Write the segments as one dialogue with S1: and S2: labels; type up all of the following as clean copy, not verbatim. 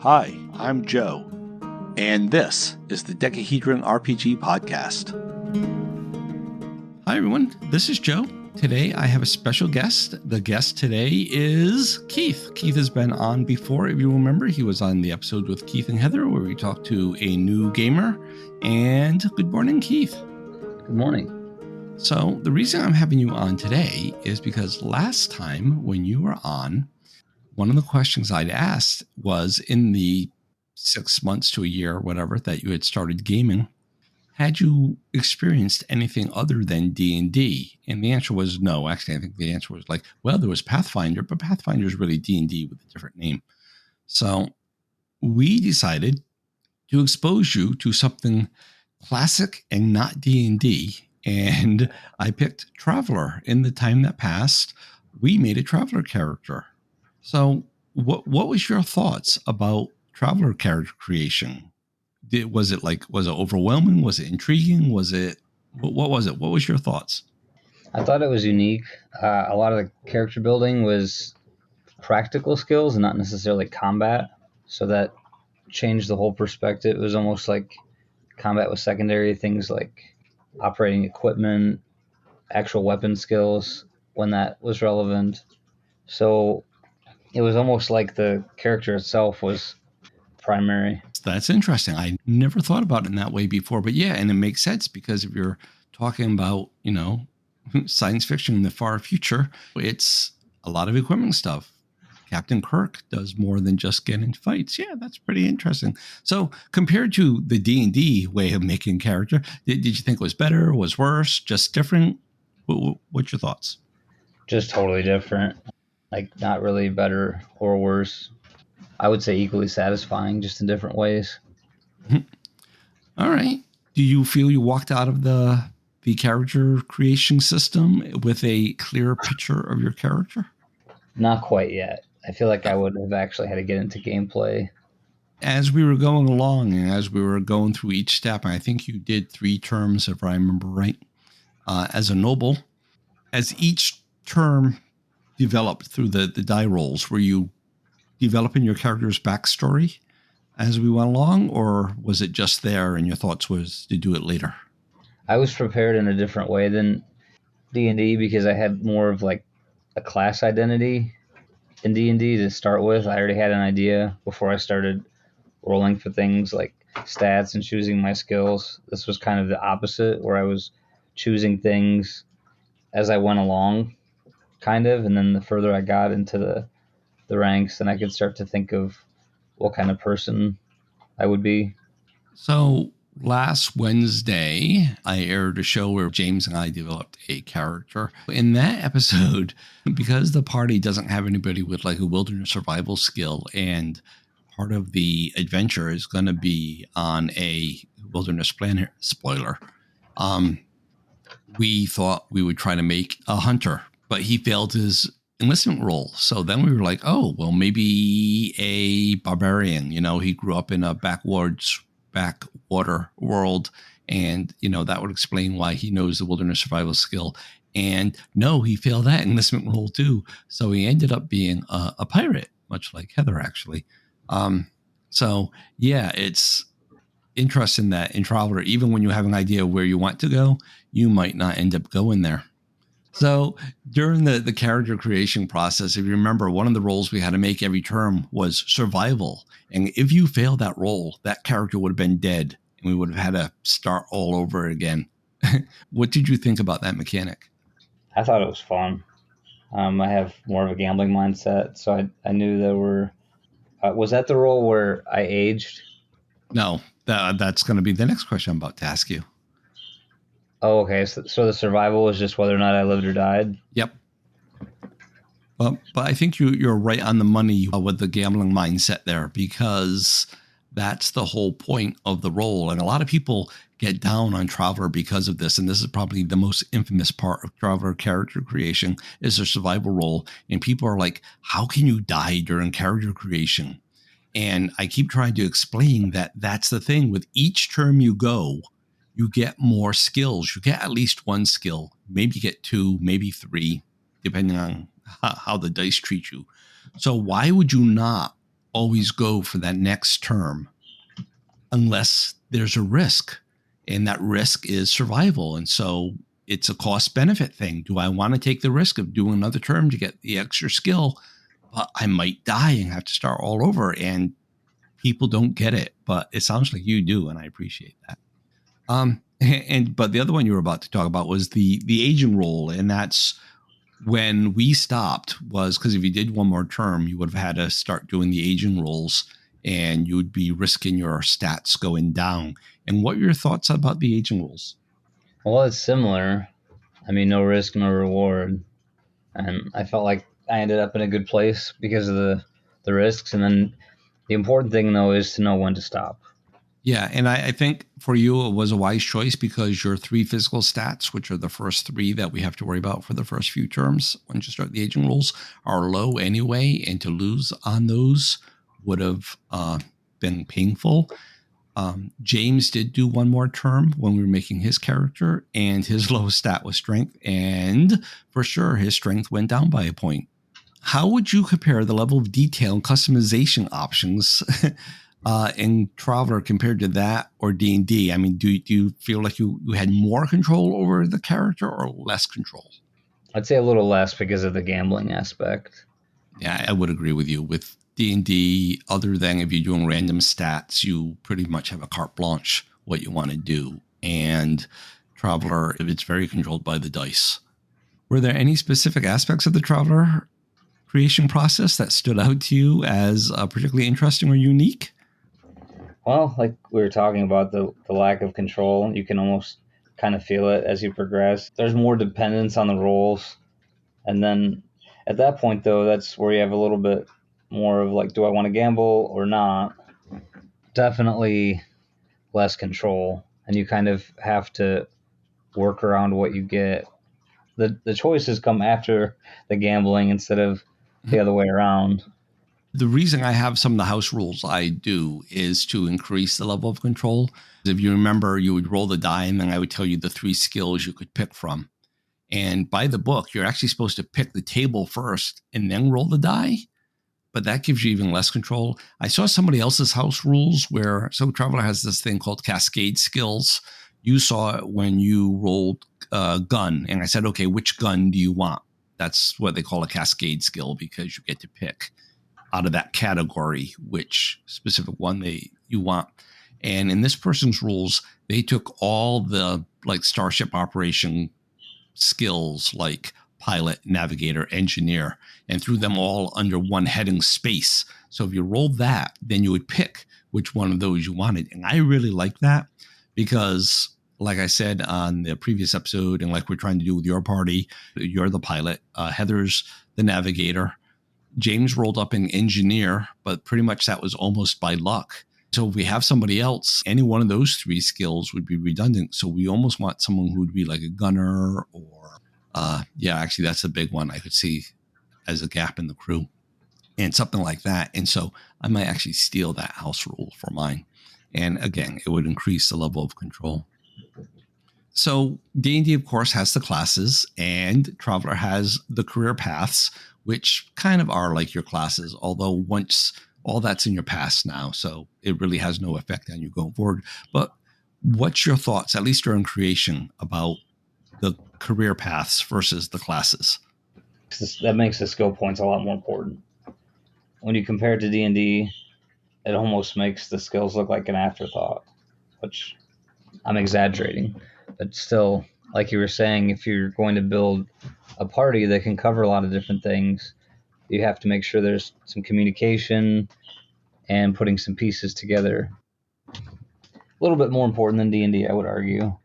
S1: Hi, I'm Joe, and this is the Decahedron RPG Podcast.
S2: Hi, everyone. This is Joe. Today, I have a special guest. The guest today is Keith. Keith has been on before. If you remember, he was on the episode with Keith and Heather where we talked to a new gamer. And good morning, Keith.
S3: Good morning.
S2: So the reason I'm having you on today is because last time when you were on, one of the questions I'd asked was in the 6 months to a year, whatever, that you had started gaming, had you experienced anything other than D&D? And the answer was no. Actually, I think the answer was like, well, there was Pathfinder, but Pathfinder is really D&D with a different name. So we decided to expose you to something classic and not D&D. And I picked Traveler. In the time that passed, we made a Traveler character. So what was your thoughts about Traveler character creation? Was it overwhelming? Was it intriguing? What was it? What was your thoughts?
S3: I thought it was unique. A lot of the character building was practical skills and not necessarily combat. So that changed the whole perspective. It was almost like combat was secondary. Things like operating equipment, actual weapon skills when that was relevant. So it was almost like the character itself was primary.
S2: That's interesting. I never thought about it in that way before, but yeah, and it makes sense because if you're talking about, science fiction in the far future, it's a lot of equipment stuff. Captain Kirk does more than just get into fights. Yeah, that's pretty interesting. So compared to the D&D way of making character, did you think it was better, was worse, just different? What's your thoughts?
S3: Just totally different. Like not really better or worse. I would say equally satisfying, just in different ways.
S2: All right. Do you feel you walked out of the character creation system with a clear picture of your character?
S3: Not quite yet. I feel like I would have actually had to get into gameplay.
S2: As we were going along and as we were going through each step, and I think you did 3 terms, if I remember right, as a noble. As each term developed through the die rolls, were you developing your character's backstory as we went along, or was it just there and your thoughts was to do it later?
S3: I was prepared in a different way than D&D because I had more of like a class identity in D&D to start with. I already had an idea before I started rolling for things like stats and choosing my skills. This was kind of the opposite, where I was choosing things as I went along, kind of, and then the further I got into the ranks, then I could start to think of what kind of person I would be.
S2: So last Wednesday, I aired a show where James and I developed a character. In that episode, because the party doesn't have anybody with like a wilderness survival skill, and part of the adventure is going to be on a wilderness planet, spoiler, we thought we would try to make a hunter, but he failed his enlistment role. So then we were like, oh, well, maybe a barbarian. He grew up in a backwater world, and that would explain why he knows the wilderness survival skill. And no, he failed that enlistment role too. So he ended up being a pirate, much like Heather, actually. So yeah, it's interesting that in Traveler, even when you have an idea where you want to go, you might not end up going there. So during the character creation process, if you remember, one of the roles we had to make every term was survival. And if you failed that role, that character would have been dead and we would have had to start all over again. What did you think about that mechanic?
S3: I thought it was fun. I have more of a gambling mindset, so I knew there were... was that the role where I aged?
S2: No, that's going to be the next question I'm about to ask you.
S3: Oh, okay. So the survival was just whether or not I lived or died?
S2: Yep. But I think you're right on the money with the gambling mindset there, because that's the whole point of the role. And a lot of people get down on Traveler because of this. And this is probably the most infamous part of Traveler character creation is their survival role. And people are like, how can you die during character creation? And I keep trying to explain that that's the thing. With each term you go, you get more skills. You get at least one skill, maybe you get 2, maybe 3, depending on how the dice treat you. So why would you not always go for that next term unless there's a risk? And that risk is survival. And so it's a cost benefit thing. Do I want to take the risk of doing another term to get the extra skill? But I might die and have to start all over. And people don't get it, but it sounds like you do. And I appreciate that. But the other one you were about to talk about was the agent role. And that's when we stopped, was because if you did one more term, you would have had to start doing the agent roles and you would be risking your stats going down. And what are your thoughts about the agent roles?
S3: Well, it's similar. I mean, no risk, no reward. And I felt like I ended up in a good place because of the risks. And then the important thing, though, is to know when to stop.
S2: Yeah, and I think for you it was a wise choice because your 3 physical stats, which are the first 3 that we have to worry about for the first few terms when you start the agent rules, are low anyway, and to lose on those would have been painful. James did do one more term when we were making his character, and his lowest stat was strength, and for sure his strength went down by a point. How would you compare the level of detail and customization options in Traveller compared to that or D&D? I mean, do you feel like you had more control over the character or less control?
S3: I'd say a little less because of the gambling aspect.
S2: Yeah, I would agree with you. With D&D, other than if you're doing random stats, you pretty much have a carte blanche what you want to do. And Traveller, it's very controlled by the dice. Were there any specific aspects of the Traveller creation process that stood out to you as particularly interesting or unique?
S3: Well, like we were talking about, the lack of control, you can almost kind of feel it as you progress. There's more dependence on the rolls. And then at that point, though, that's where you have a little bit more of like, do I want to gamble or not? Definitely less control. And you kind of have to work around what you get. The choices come after the gambling instead of the other way around.
S2: The reason I have some of the house rules I do is to increase the level of control. If you remember, you would roll the die and then I would tell you the 3 skills you could pick from. And by the book, you're actually supposed to pick the table first and then roll the die. But that gives you even less control. I saw somebody else's house rules where Traveller has this thing called cascade skills. You saw it when you rolled a gun. And I said, okay, which gun do you want? That's what they call a cascade skill because you get to pick out of that category which specific one you want. And in this person's rules, they took all the like starship operation skills like pilot, navigator, engineer, and threw them all under one heading space. So if you rolled that, then you would pick which one of those you wanted. And I really like that because, like I said on the previous episode, and like we're trying to do with your party, you're the pilot, Heather's the navigator, James rolled up an engineer, but pretty much that was almost by luck. So if we have somebody else, any one of those 3 skills would be redundant. So we almost want someone who would be like a gunner or, actually that's a big one I could see as a gap in the crew and something like that. And so I might actually steal that house rule for mine. And again, it would increase the level of control. So D&D, of course, has the classes and Traveller has the career paths, which kind of are like your classes, although once all that's in your past now, so it really has no effect on you going forward. But what's your thoughts, at least during creation, about the career paths versus the classes?
S3: That makes the skill points a lot more important. When you compare it to D&D, it almost makes the skills look like an afterthought, which I'm exaggerating. But still, like you were saying, if you're going to build a party that can cover a lot of different things, you have to make sure there's some communication and putting some pieces together. A little bit more important than D&D, I would argue.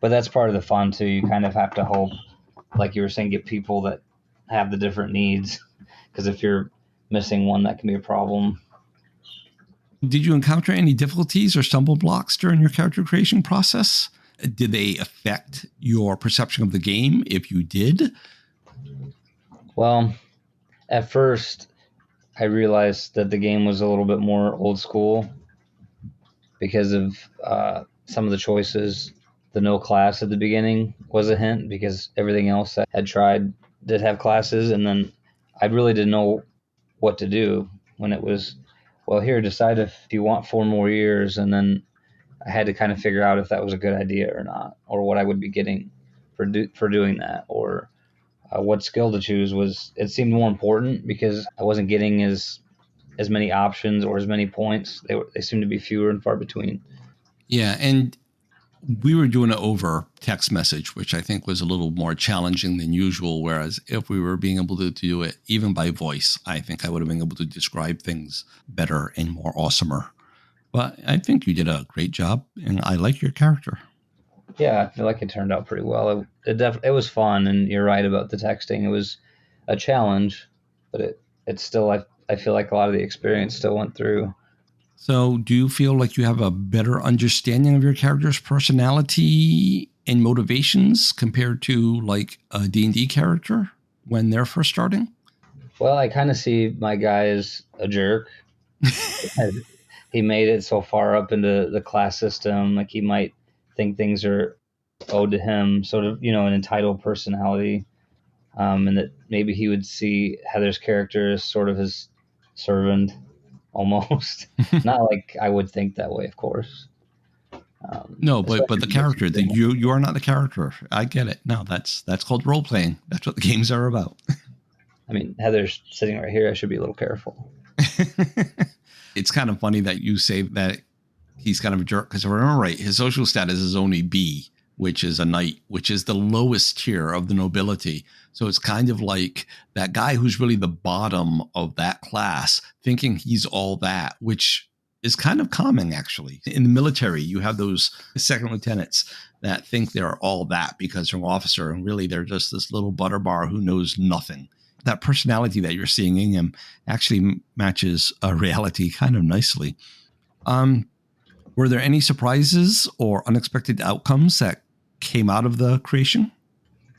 S3: But that's part of the fun, too. You kind of have to hope, like you were saying, get people that have the different needs. Because if you're missing one, that can be a problem.
S2: Did you encounter any difficulties or stumble blocks during your character creation process? Did they affect your perception of the game if you did?
S3: Well, at first, I realized that the game was a little bit more old school because of some of the choices. The no class at the beginning was a hint because everything else I had tried did have classes, and then I really didn't know what to do when it was, well, here, decide if you want 4 more years, and then I had to kind of figure out if that was a good idea or not, or what I would be getting for doing that, or what skill to choose. It seemed more important because I wasn't getting as many options or as many points. They seemed to be fewer and far between.
S2: Yeah, and we were doing it over text message, which I think was a little more challenging than usual. Whereas if we were being able to do it even by voice, I think I would have been able to describe things better and more awesomer. But I think you did a great job, and I like your character.
S3: Yeah, I feel like it turned out pretty well. It was fun, and you're right about the texting. It was a challenge, but it's still, I feel like a lot of the experience still went through.
S2: So do you feel like you have a better understanding of your character's personality and motivations compared to like a D&D character when they're first starting?
S3: Well, I kind of see my guy as a jerk. He made it so far up into the class system, like he might think things are owed to him, sort of, an entitled personality, and that maybe he would see Heather's character as sort of his servant, almost. Not like I would think that way, of course.
S2: No, but the character, that you are not the character. I get it. No, that's called role playing. That's what the games are about.
S3: I mean, Heather's sitting right here. I should be a little careful.
S2: It's kind of funny that you say that he's kind of a jerk, because if I remember right, his social status is only B, which is a knight, which is the lowest tier of the nobility. So it's kind of like that guy who's really the bottom of that class thinking he's all that, which is kind of common, actually. In the military, you have those second lieutenants that think they're all that because they're an officer, and really they're just this little butterbar who knows nothing. That personality that you're seeing in him actually matches a reality kind of nicely. Were there any surprises or unexpected outcomes that came out of the creation?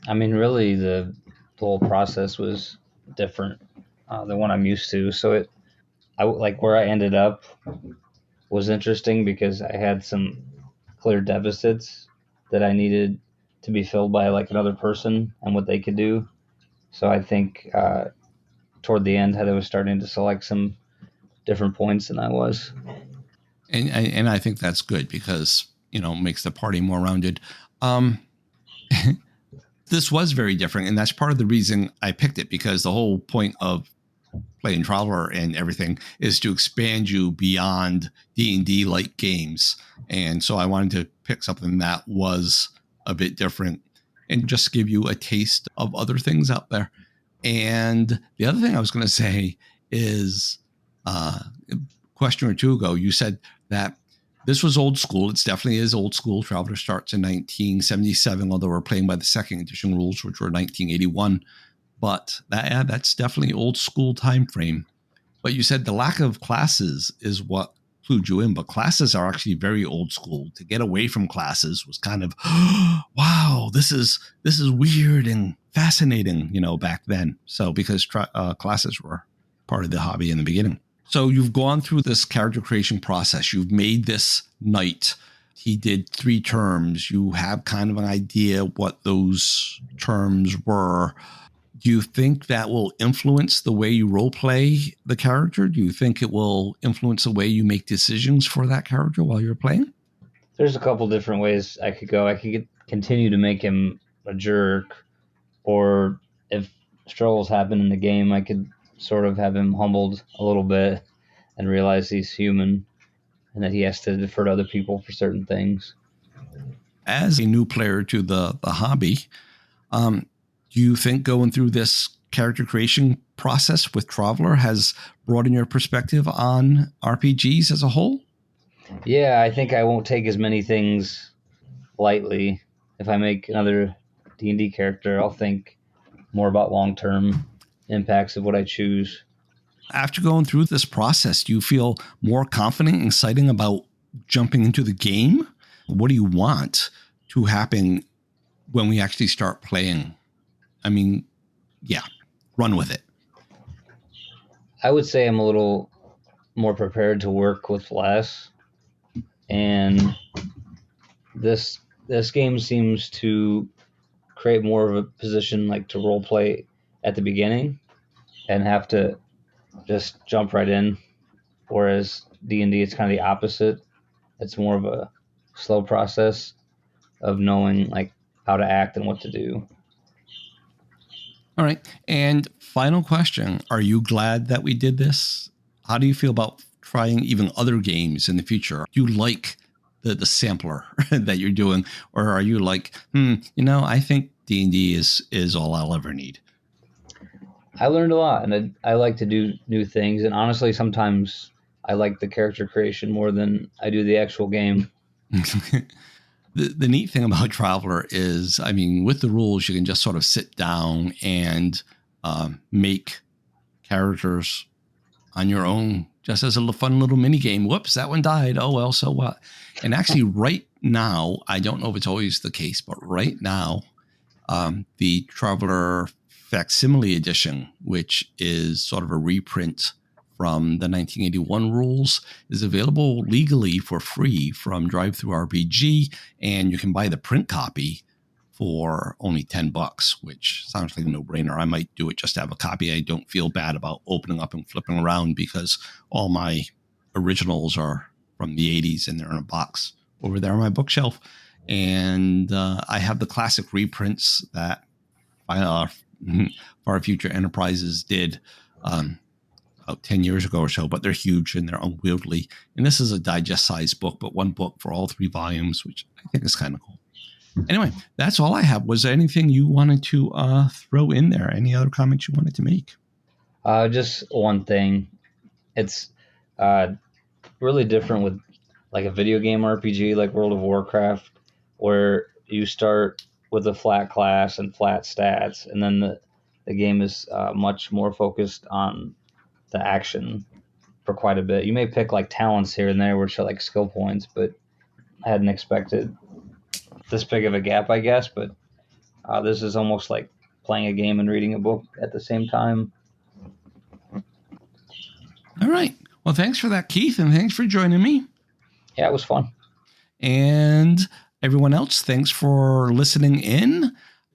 S3: I mean, really, the whole process was different than what I'm used to. So I like where I ended up was interesting because I had some clear deficits that I needed to be filled by like another person and what they could do. So I think toward the end, Heather was starting to select some different points than I was.
S2: And I think that's good because, makes the party more rounded. This was very different, and that's part of the reason I picked it, because the whole point of playing Traveler and everything is to expand you beyond D&D like games. And so I wanted to pick something that was a bit different and just give you a taste of other things out there. And the other thing I was going to say is a question or two ago, you said that this was old school. It definitely is old school. Traveler starts in 1977, although we're playing by the second edition rules, which were 1981. But that's definitely old school time frame. But you said the lack of classes is what clued you in. But classes are actually very old school. To get away from classes was kind of, wow, this is weird and fascinating, back then. So because classes were part of the hobby in the beginning. So you've gone through this character creation process. You've made this knight. He did 3 terms. You have kind of an idea what those terms were. Do you think that will influence the way you role play the character? Do you think it will influence the way you make decisions for that character while you're playing?
S3: There's a couple different ways I could go. I could continue to make him a jerk, or if struggles happen in the game, I could sort of have him humbled a little bit and realize he's human and that he has to defer to other people for certain things.
S2: As a new player to the hobby, do you think going through this character creation process with Traveler has broadened your perspective on RPGs as a whole?
S3: Yeah, I think I won't take as many things lightly. If I make another D&D character, I'll think more about long-term impacts of what I choose.
S2: After going through this process, do you feel more confident and exciting about jumping into the game? What do you want to happen when we actually start playing? I mean, yeah, run with it.
S3: I would say I'm a little more prepared to work with less. And this game seems to create more of a position like to role play at the beginning and have to just jump right in. Whereas D&D, it's kind of the opposite. It's more of a slow process of knowing like how to act and what to do.
S2: All right. And final question. Are you glad that we did this? How do you feel about trying even other games in the future? Do you like the sampler that you're doing? Or are you like, I think D&D is all I'll ever need?
S3: I learned a lot, and I like to do new things. And honestly, sometimes I like the character creation more than I do the actual game.
S2: The neat thing about Traveller is, I mean, with the rules, you can just sort of sit down and make characters on your own, just as a fun little mini game. Whoops, that one died. Oh, well, so what? And actually right now, I don't know if it's always the case, but right now, the Traveller Facsimile Edition, which is sort of a reprint from the 1981 rules, is available legally for free from DriveThruRPG, and you can buy the print copy for only $10, which sounds like a no-brainer. I might do it just to have a copy. I don't feel bad about opening up and flipping around because all my originals are from the 80s and they're in a box over there on my bookshelf. And I have the classic reprints that Far Future Enterprises did about 10 years ago or so, but they're huge and they're unwieldy. And this is a digest-sized book, but one book for all 3 volumes, which I think is kind of cool. Anyway, that's all I have. Was there anything you wanted to throw in there? Any other comments you wanted to make?
S3: Just one thing. It's really different with like a video game RPG like World of Warcraft, where you start with a flat class and flat stats, and then the game is much more focused on the action for quite a bit. You may pick like talents here and there, which are like skill points, but I hadn't expected this big of a gap, I guess. But this is almost like playing a game and reading a book at the same time.
S2: All right. Well, thanks for that, Keith, and thanks for joining me.
S3: Yeah, it was fun.
S2: And everyone else, thanks for listening in.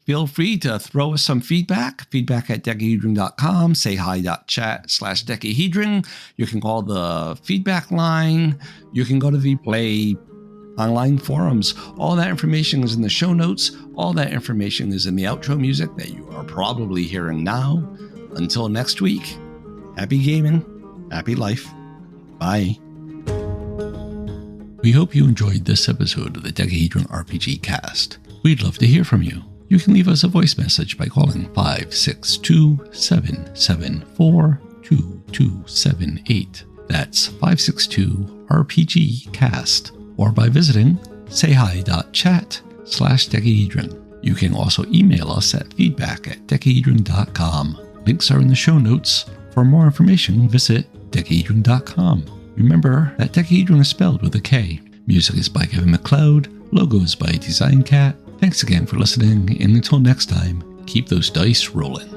S2: Feel free to throw us some feedback at decahedron.com, sayhi.chat/decahedron. You can call the feedback line. You can go to the Play online forums. All that information is in the show notes. All that information is in the outro music that you are probably hearing now. Until next week, happy gaming, happy life. Bye. We hope you enjoyed this episode of the Decahedron RPG Cast. We'd love to hear from you. You can leave us a voice message by calling 562-774-2278. That's 562-RPG-CAST. Or by visiting sayhi.chat/decahedron. You can also email us at feedback@decahedron.com. Links are in the show notes. For more information, visit decahedron.com. Remember that Decahedron is spelled with a K. Music is by Kevin MacLeod. Logos by DesignCat. Thanks again for listening, and until next time, keep those dice rolling.